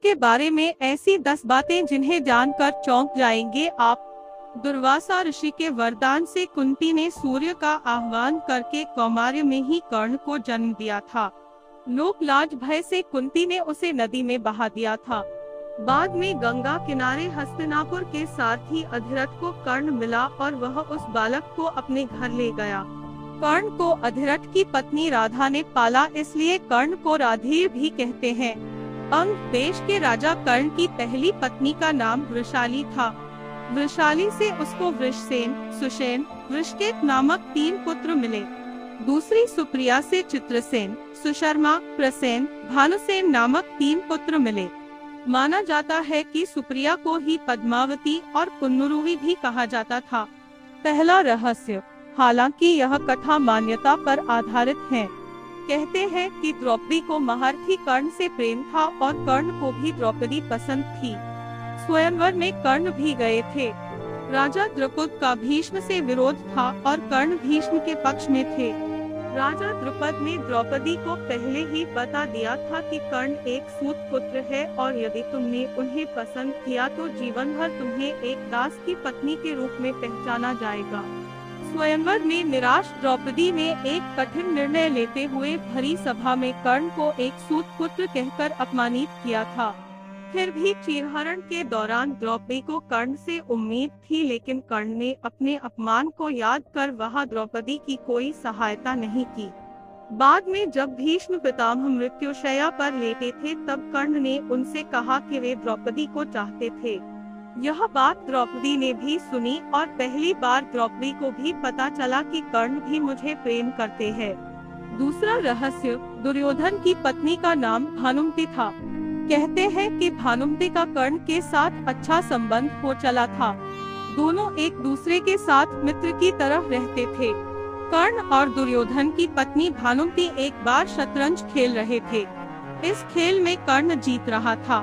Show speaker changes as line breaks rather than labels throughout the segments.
के बारे में ऐसी 10 बातें जिन्हें जानकर चौंक जाएंगे आप। दुर्वासा ऋषि के वरदान से कुंती ने सूर्य का आह्वान करके कौमार्य में ही कर्ण को जन्म दिया था। लोक लाज भय से कुंती ने उसे नदी में बहा दिया था। बाद में गंगा किनारे हस्तिनापुर के सारथी अधिरथ को कर्ण मिला और वह उस बालक को अपने घर ले गया। कर्ण को अधिरथ की पत्नी राधा ने पाला, इसलिए कर्ण को राधेय भी कहते हैं। अंग देश के राजा कर्ण की पहली पत्नी का नाम वृषाली था। वृषाली से उसको वृषसेन, सुषेण, वृषकेत नामक 3 पुत्र मिले। दूसरी सुप्रिया से चित्रसेन, सुशर्मा, प्रसेन, भानुसेन नामक 3 पुत्र मिले। माना जाता है कि सुप्रिया को ही पद्मावती और पुन्नुरुवी भी कहा जाता था। पहला रहस्य, हालांकि यह कथा मान्यता पर आधारित है। कहते हैं कि द्रौपदी को महारथी कर्ण से प्रेम था और कर्ण को भी द्रौपदी पसंद थी। स्वयंवर में कर्ण भी गए थे। राजा द्रुपद का भीष्म से विरोध था और कर्ण भीष्म के पक्ष में थे। राजा द्रुपद ने द्रौपदी को पहले ही बता दिया था कि कर्ण एक सूत पुत्र है और यदि तुमने उन्हें पसंद किया तो जीवन भर तुम्हें एक दास की पत्नी के रूप में पहचाना जाएगा। स्वयंवर में निराश द्रौपदी ने एक कठिन निर्णय लेते हुए भरी सभा में कर्ण को एक सूत पुत्र कहकर अपमानित किया था। फिर भी चीरहरण के दौरान द्रौपदी को कर्ण से उम्मीद थी, लेकिन कर्ण ने अपने अपमान को याद कर वहां द्रौपदी की कोई सहायता नहीं की। बाद में जब भीष्म पितामह मृत्युशैया पर लेटे थे तब कर्ण ने उनसे कहा कि वे द्रौपदी को चाहते थे। यह बात द्रौपदी ने भी सुनी और पहली बार द्रौपदी को भी पता चला कि कर्ण भी मुझे प्रेम करते हैं। दूसरा रहस्य, दुर्योधन की पत्नी का नाम भानुमति था। कहते हैं कि भानुमति का कर्ण के साथ अच्छा संबंध हो चला था। दोनों एक दूसरे के साथ मित्र की तरह रहते थे। कर्ण और दुर्योधन की पत्नी भानुमति एक बार शतरंज खेल रहे थे। इस खेल में कर्ण जीत रहा था।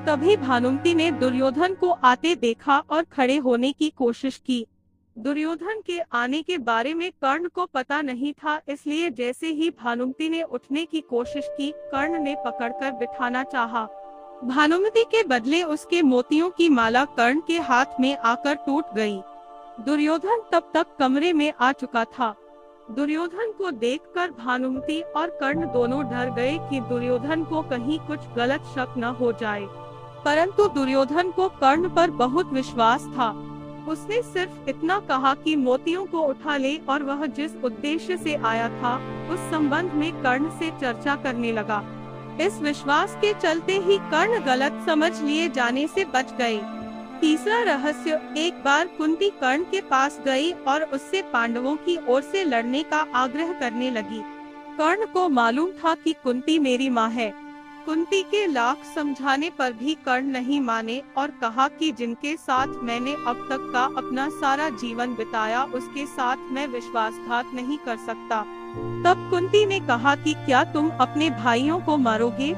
तभी भानुमति ने दुर्योधन को आते देखा और खड़े होने की कोशिश की। दुर्योधन के आने के बारे में कर्ण को पता नहीं था, इसलिए जैसे ही भानुमति ने उठने की कोशिश की, कर्ण ने पकड़कर बिठाना चाहा। भानुमति के बदले उसके मोतियों की माला कर्ण के हाथ में आकर टूट गई। दुर्योधन तब तक कमरे में आ चुका था। दुर्योधन को देखकर भानुमति और कर्ण दोनों डर गए कि दुर्योधन को कहीं कुछ गलत शक न हो जाए। परंतु दुर्योधन को कर्ण पर बहुत विश्वास था। उसने सिर्फ इतना कहा कि मोतियों को उठा ले और वह जिस उद्देश्य से आया था उस संबंध में कर्ण से चर्चा करने लगा। इस विश्वास के चलते ही कर्ण गलत समझ लिए जाने से बच गए। तीसरा रहस्य, एक बार कुंती कर्ण के पास गई और उससे पांडवों की ओर से लड़ने का आग्रह करने लगी। कर्ण को मालूम था कि कुंती मेरी माँ है। कुंती के लाख समझाने पर भी कर्ण नहीं माने और कहा कि जिनके साथ मैंने अब तक का अपना सारा जीवन बिताया उसके साथ मैं विश्वासघात नहीं कर सकता। तब कुंती ने कहा कि क्या तुम अपने भाइयों को मारोगे?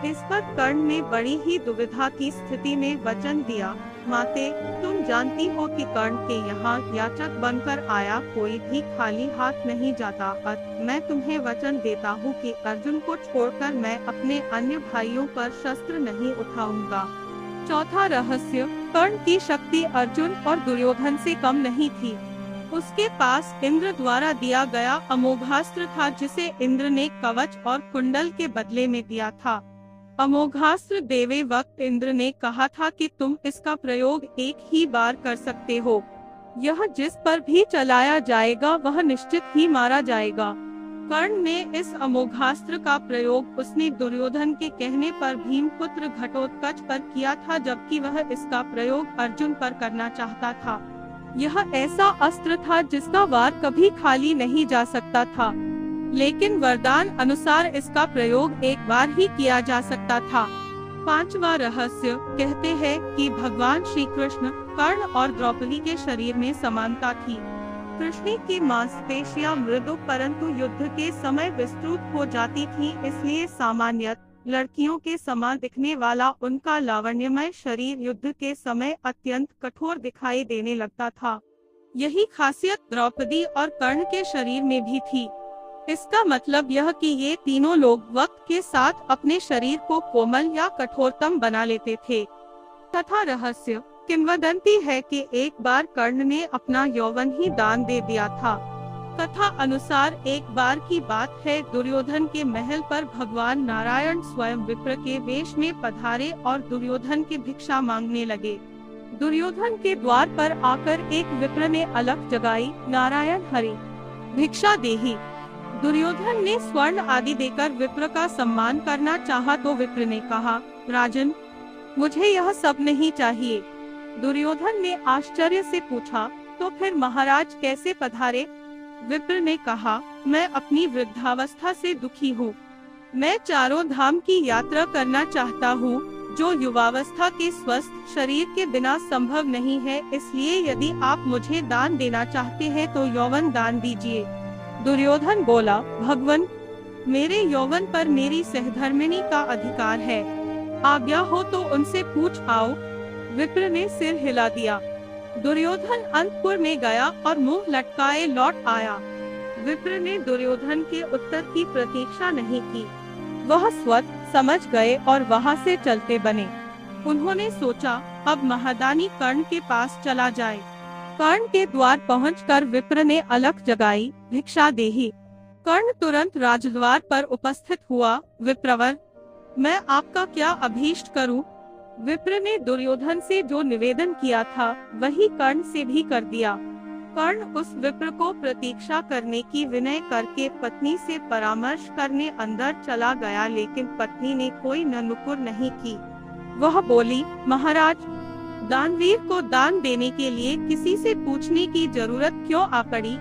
इस पर कर्ण ने बड़ी ही दुविधा की स्थिति में वचन दिया, माते, तुम जानती हो कि कर्ण के यहाँ याचक बनकर आया कोई भी खाली हाथ नहीं जाता। मैं तुम्हें वचन देता हूँ कि अर्जुन को छोड़कर मैं अपने अन्य भाइयों पर शस्त्र नहीं उठाऊंगा। चौथा रहस्य, कर्ण की शक्ति अर्जुन और दुर्योधन से कम नहीं थी। उसके पास इंद्र द्वारा दिया गया अमोघास्त्र था, जिसे इंद्र ने कवच और कुंडल के बदले में दिया था। अमोघास्त्र देवे वक्त इंद्र ने कहा था कि तुम इसका प्रयोग एक ही बार कर सकते हो। यह जिस पर भी चलाया जाएगा वह निश्चित ही मारा जाएगा। कर्ण ने इस अमोघास्त्र का प्रयोग उसने दुर्योधन के कहने पर भीमपुत्र घटोत्कच पर किया था, जबकि वह इसका प्रयोग अर्जुन पर करना चाहता था। यह ऐसा अस्त्र था जिसका वार कभी खाली नहीं जा सकता था, लेकिन वरदान अनुसार इसका प्रयोग एक बार ही किया जा सकता था। पांचवा रहस्य, कहते हैं कि भगवान श्री कृष्ण, कर्ण और द्रौपदी के शरीर में समानता थी। कृष्ण की मांसपेशियां मृदु परंतु युद्ध के समय विस्तृत हो जाती थीं, इसलिए सामान्य लड़कियों के समान दिखने वाला उनका लावण्यमय शरीर युद्ध के समय अत्यंत कठोर दिखाई देने लगता था। यही खासियत द्रौपदी और कर्ण के शरीर में भी थी। इसका मतलब यह कि ये तीनों लोग वक्त के साथ अपने शरीर को कोमल या कठोरतम बना लेते थे। कथा रहस्य। किंवदंती है कि एक बार कर्ण ने अपना यौवन ही दान दे दिया था। कथा अनुसार एक बार की बात है, दुर्योधन के महल पर भगवान नारायण स्वयं विप्र के वेश में पधारे और दुर्योधन की भिक्षा मांगने लगे। दुर्योधन के द्वार पर आकर एक विप्र ने अलख जगाई, नारायण हरि भिक्षा देहि। दुर्योधन ने स्वर्ण आदि देकर विप्र का सम्मान करना चाहा तो विप्र ने कहा, राजन मुझे यह सब नहीं चाहिए। दुर्योधन ने आश्चर्य से पूछा, तो फिर महाराज कैसे पधारे? विप्र ने कहा, मैं अपनी वृद्धावस्था से दुखी हूँ। मैं चारों धाम की यात्रा करना चाहता हूँ, जो युवावस्था के स्वस्थ शरीर के बिना संभव नहीं है। इसलिए यदि आप मुझे दान देना चाहते हैं तो यौवन दान दीजिए। दुर्योधन बोला, भगवन मेरे यौवन पर मेरी सहधर्मिणी का अधिकार है, आज्ञा हो तो उनसे पूछ आओ। विप्र ने सिर हिला दिया। दुर्योधन अंतपुर में गया और मुंह लटकाए लौट आया। विप्र ने दुर्योधन के उत्तर की प्रतीक्षा नहीं की। वह स्वत समझ गए और वहां से चलते बने। उन्होंने सोचा, अब महादानी कर्ण के पास चला जाए। कर्ण के द्वार पहुंचकर विप्र ने अलख जगाई, भिक्षा देहि। कर्ण तुरंत राजद्वार पर उपस्थित हुआ। विप्रवर मैं आपका क्या अभीष्ट करूं? विप्र ने दुर्योधन से जो निवेदन किया था वही कर्ण से भी कर दिया। कर्ण उस विप्र को प्रतीक्षा करने की विनय करके पत्नी से परामर्श करने अंदर चला गया, लेकिन पत्नी ने कोई नुकुर नहीं की। वह बोली, महाराज दानवीर को दान देने के लिए किसी से पूछने की जरूरत क्यों आ पड़ी?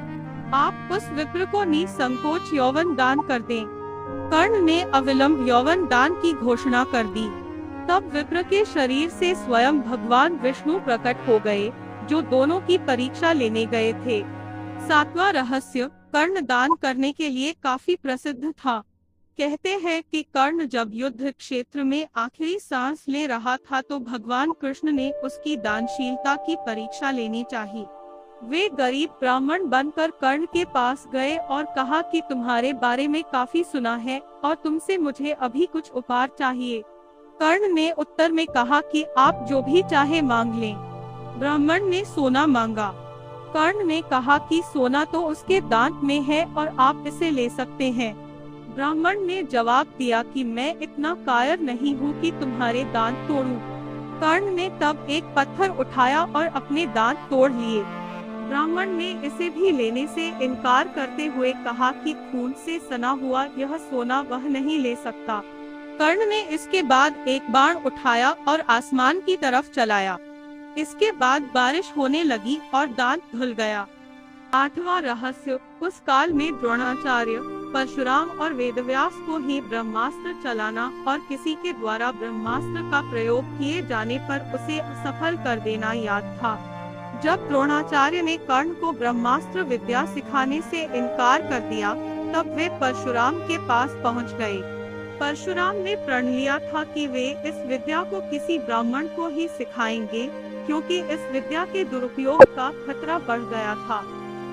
आप उस विप्र को निसंकोच यौवन दान कर दें। कर्ण ने अविलंब यौवन दान की घोषणा कर दी। तब विप्र के शरीर से स्वयं भगवान विष्णु प्रकट हो गए, जो दोनों की परीक्षा लेने गए थे। सातवां रहस्य। कर्ण दान करने के लिए काफी प्रसिद्ध था। कहते हैं कि कर्ण जब युद्ध क्षेत्र में आखिरी सांस ले रहा था तो भगवान कृष्ण ने उसकी दानशीलता की परीक्षा लेनी चाहिए। वे गरीब ब्राह्मण बनकर कर्ण के पास गए और कहा कि तुम्हारे बारे में काफी सुना है और तुमसे मुझे अभी कुछ उपहार चाहिए। कर्ण ने उत्तर में कहा कि आप जो भी चाहे मांग लें। ब्राह्मण ने सोना मांगा। कर्ण ने कहा कि सोना तो उसके दांत में है और आप इसे ले सकते हैं। ब्राह्मण ने जवाब दिया कि मैं इतना कायर नहीं हूँ कि तुम्हारे दांत तोड़ूं। कर्ण ने तब एक पत्थर उठाया और अपने दांत तोड़ लिए। ब्राह्मण ने इसे भी लेने से इनकार करते हुए कहा कि खून से सना हुआ यह सोना वह नहीं ले सकता। कर्ण ने इसके बाद एक बाण उठाया और आसमान की तरफ चलाया। इसके बाद बारिश होने लगी और दांत धुल गया। आठवां रहस्य। उस काल में द्रोणाचार्य, परशुराम और वेदव्यास को ही ब्रह्मास्त्र चलाना और किसी के द्वारा ब्रह्मास्त्र का प्रयोग किए जाने पर उसे असफल कर देना याद था। जब द्रोणाचार्य ने कर्ण को ब्रह्मास्त्र विद्या सिखाने से इनकार कर दिया, तब वे परशुराम के पास पहुंच गए। परशुराम ने प्रण लिया था कि वे इस विद्या को किसी ब्राह्मण को ही सिखाएंगे, क्योंकि इस विद्या के दुरुपयोग का खतरा बढ़ गया था।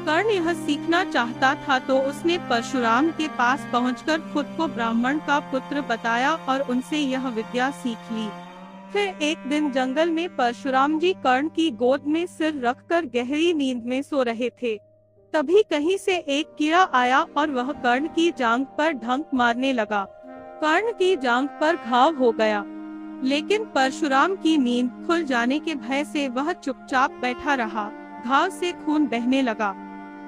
कर्ण यह सीखना चाहता था तो उसने परशुराम के पास पहुंचकर खुद को ब्राह्मण का पुत्र बताया और उनसे यह विद्या सीख ली। फिर एक दिन जंगल में परशुराम जी कर्ण की गोद में सिर रखकर गहरी नींद में सो रहे थे। तभी कहीं से एक कीड़ा आया और वह कर्ण की जांघ पर ढंक मारने लगा। कर्ण की जांघ पर घाव हो गया, लेकिन परशुराम की नींद खुल जाने के भय से वह चुपचाप बैठा रहा। घाव से खून बहने लगा।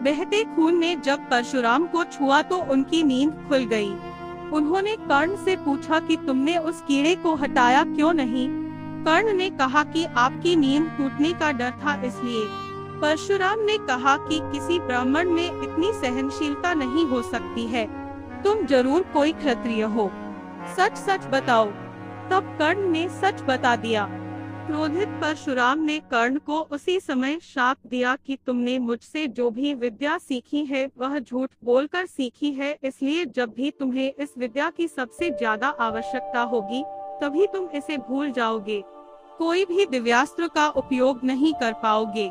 बहते खून ने जब परशुराम को छुआ तो उनकी नींद खुल गई। उन्होंने कर्ण से पूछा कि तुमने उस कीड़े को हटाया क्यों नहीं? कर्ण ने कहा कि आपकी नींद टूटने का डर था इसलिए। परशुराम ने कहा कि किसी ब्राह्मण में इतनी सहनशीलता नहीं हो सकती है। तुम जरूर कोई क्षत्रिय हो, सच सच बताओ। तब कर्ण ने सच बता दिया। क्रोधित परशुराम ने कर्ण को उसी समय शाप दिया कि तुमने मुझसे जो भी विद्या सीखी है वह झूठ बोलकर सीखी है, इसलिए जब भी तुम्हें इस विद्या की सबसे ज्यादा आवश्यकता होगी तभी तुम इसे भूल जाओगे। कोई भी दिव्यास्त्र का उपयोग नहीं कर पाओगे।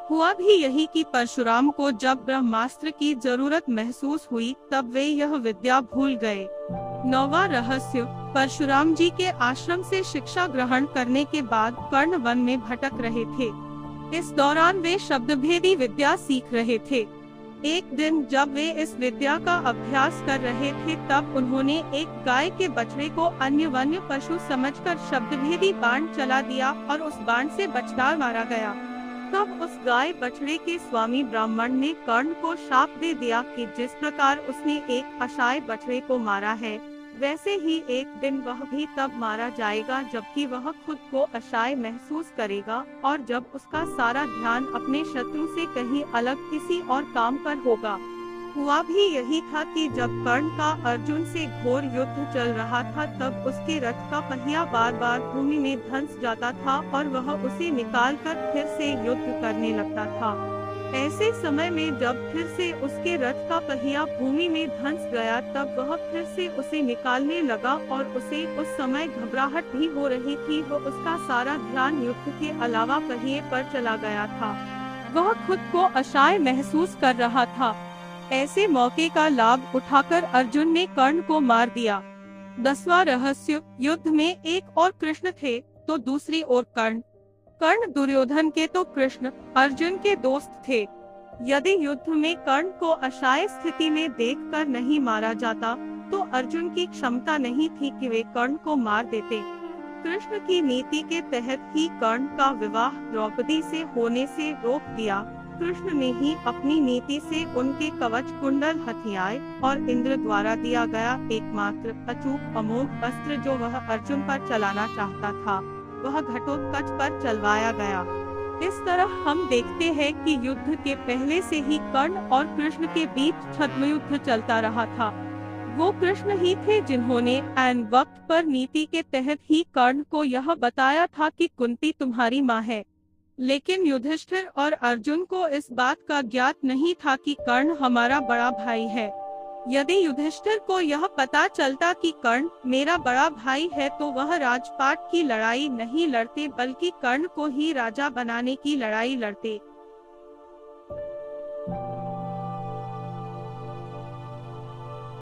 हुआ भी यही कि परशुराम को जब ब्रह्मास्त्र की जरूरत महसूस हुई तब वे यह विद्या भूल गए। 9वां रहस्य, परशुराम जी के आश्रम से शिक्षा ग्रहण करने के बाद कर्ण वन में भटक रहे थे। इस दौरान वे शब्दभेदी विद्या सीख रहे थे। एक दिन जब वे इस विद्या का अभ्यास कर रहे थे तब उन्होंने एक गाय के बछड़े को अन्य वन्य पशु समझकर शब्दभेदी बाण चला दिया और उस बाण से बछड़ा मारा गया। तब उस गाय बछड़े के स्वामी ब्राह्मण ने कर्ण को शाप दे दिया कि जिस प्रकार उसने एक असहाय बछड़े को मारा है, वैसे ही एक दिन वह भी तब मारा जाएगा जबकि वह खुद को असहाय महसूस करेगा और जब उसका सारा ध्यान अपने शत्रु से कहीं अलग किसी और काम पर होगा। हुआ भी यही था कि जब कर्ण का अर्जुन से घोर युद्ध चल रहा था तब उसके रथ का पहिया बार बार भूमि में धंस जाता था और वह उसे निकालकर फिर से युद्ध करने लगता था। ऐसे समय में जब फिर से उसके रथ का पहिया भूमि में धंस गया तब वह फिर से उसे निकालने लगा और उसे उस समय घबराहट भी हो रही थी। वह उसका सारा ध्यान युद्ध के अलावा पहिए पर चला गया था। वह खुद को असहाय महसूस कर रहा था। ऐसे मौके का लाभ उठाकर अर्जुन ने कर्ण को मार दिया। 10वां रहस्य, युद्ध में एक और कृष्ण थे तो दूसरी ओर कर्ण। कर्ण दुर्योधन के तो कृष्ण अर्जुन के दोस्त थे। यदि युद्ध में कर्ण को असहाय स्थिति में देखकर नहीं मारा जाता तो अर्जुन की क्षमता नहीं थी कि वे कर्ण को मार देते। कृष्ण की नीति के तहत ही कर्ण का विवाह द्रौपदी से होने से रोक दिया। कृष्ण ने ही अपनी नीति से उनके कवच कुंडल हथियार और इंद्र द्वारा दिया गया एकमात्र अचूक अमोघ अस्त्र जो वह अर्जुन पर चलाना चाहता था, वह घटोत्कच पर चलवाया गया। इस तरह हम देखते हैं कि युद्ध के पहले से ही कर्ण और कृष्ण के बीच छद्मयुद्ध चलता रहा था। वो कृष्ण ही थे जिन्होंने ऐन वक्त पर नीति के तहत ही कर्ण को यह बताया था कि कुंती तुम्हारी माँ है। लेकिन युधिष्ठिर और अर्जुन को इस बात का ज्ञात नहीं था कि कर्ण हमारा बड़ा भाई है। यदि युधिष्ठिर को यह पता चलता कि कर्ण मेरा बड़ा भाई है तो वह राजपाट की लड़ाई नहीं लड़ते बल्कि कर्ण को ही राजा बनाने की लड़ाई लड़ते।